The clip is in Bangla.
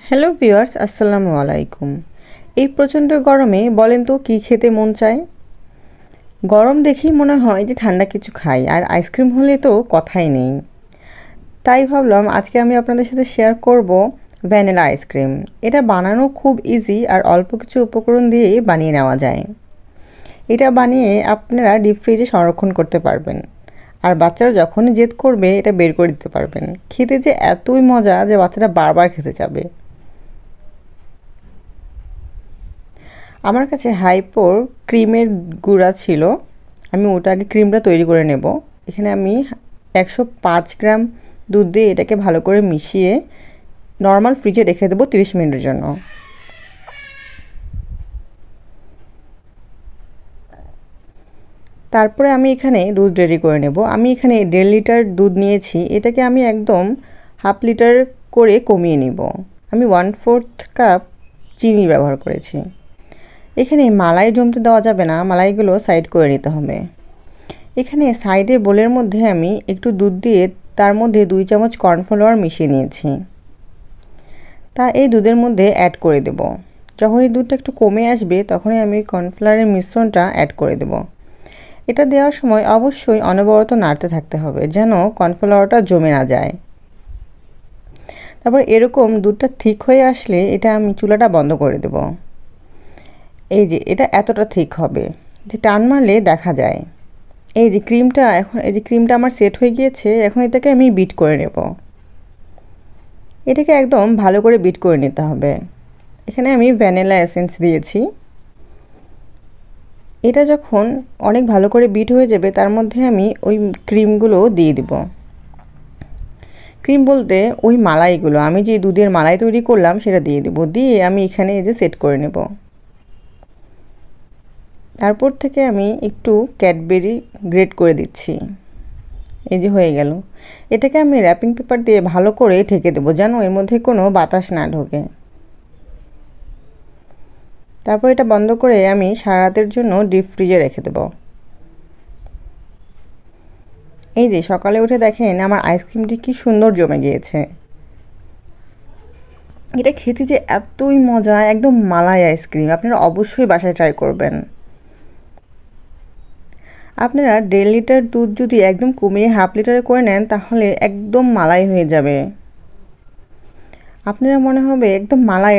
হ্যালো ভিউয়ার্স, আসসালামু আলাইকুম। এই প্রচণ্ড গরমে বলেন তো কী খেতে মন চায়? গরম দেখেই মনে হয় যে ঠান্ডা কিছু খাই, আর আইসক্রিম হলে তো কথাই নেই। তাই ভাবলাম আজকে আমি আপনাদের সাথে শেয়ার করব ভ্যানিলা আইসক্রিম। এটা বানানো খুব ইজি আর অল্প কিছু উপকরণ দিয়েই বানিয়ে নেওয়া যায়। এটা বানিয়ে আপনারা ডিপ ফ্রিজে সংরক্ষণ করতে পারবেন, আর বাচ্চারা যখনই জেদ করবে এটা বের করে দিতে পারবেন। খেতে যে এতই মজা যে বাচ্চারা বারবার খেতে যাবে। আমার কাছে হাইপোর ক্রিমের গুঁড়া ছিল, আমি ওটা আগে ক্রিমটা তৈরি করে নেব। এখানে আমি 105 গ্রাম দুধ দিয়ে এটাকে ভালো করে মিশিয়ে নর্মাল ফ্রিজে রেখে দেবো 30 মিনিটের জন্য। তারপরে আমি এখানে দুধ রেডি করে নেব। আমি এখানে 1.5 লিটার দুধ নিয়েছি, এটাকে আমি একদম হাফ লিটার করে কমিয়ে নিব। আমি 1/4 কাপ চিনি ব্যবহার করেছি। এখানে মালাই জমতে দেওয়া যাবে না, মালাইগুলো সাইড করে নিতে হবে। এখানে সাইডে বোলের মধ্যে আমি একটু দুধ দিয়ে তার মধ্যে 2 চামচ কর্নফ্লাওয়ার মিশিয়ে নিয়েছি। তা এই দুধের মধ্যে অ্যাড করে দেব। যখন এই দুধটা একটু কমে আসবে তখনই আমি কর্নফ্লাওয়ারের মিশ্রণটা অ্যাড করে দেব। এটা দেওয়ার সময় অবশ্যই অনবরত নাড়তে থাকতে হবে যেন কর্নফ্লাওয়ারটা জমে না যায়। তারপর এরকম দুধটা ঠিক হয়ে আসলে এটা আমি চুলাটা বন্ধ করে দেব। এই যে এটা এতটা ঠিক হবে যে টান মারলে দেখা যায়। এই যে ক্রিমটা আমার সেট হয়ে গিয়েছে। এখন এটাকে আমি বিট করে নেব। এটাকে একদম ভালো করে বিট করে নিতে হবে। এখানে আমি ভ্যানিলা এসেন্স দিয়েছি। এটা যখন অনেক ভালো করে বিট হয়ে যাবে তার মধ্যে আমি ওই ক্রিমগুলো দিয়ে দিব। ক্রিম বলতে ওই মালাইগুলো, আমি যে দুধের মালাই তৈরি করলাম সেটা দিয়ে দেব। দিয়ে আমি এখানে এই যে সেট করে নেব। তারপর থেকে আমি একটু ক্যাডবেরি গ্রেট করে দিচ্ছি। এই যে হয়ে গেল। এটাকে আমি র্যাপিং পেপার দিয়ে ভালো করে ঢেকে দেবো যেন এর মধ্যে কোনো বাতাস না ঢোকে। তারপর এটা বন্ধ করে আমি সারা রাতের জন্য ডিপ ফ্রিজে রেখে দেব। এই যে সকালে উঠে দেখেন আমার আইসক্রিমটি কি সুন্দর জমে গিয়েছে। এটা খেতে যে এতই মজা, একদম মালাই আইসক্রিম। আপনারা অবশ্যই বাসায় ট্রাই করবেন। আপনারা 1.5 লিটার দুধ যদি একদম কমিয়ে হাফ লিটারে করে নেন তাহলে একদম মালাই হয়ে যাবে। আপনারা মনে হবে একদম মালাই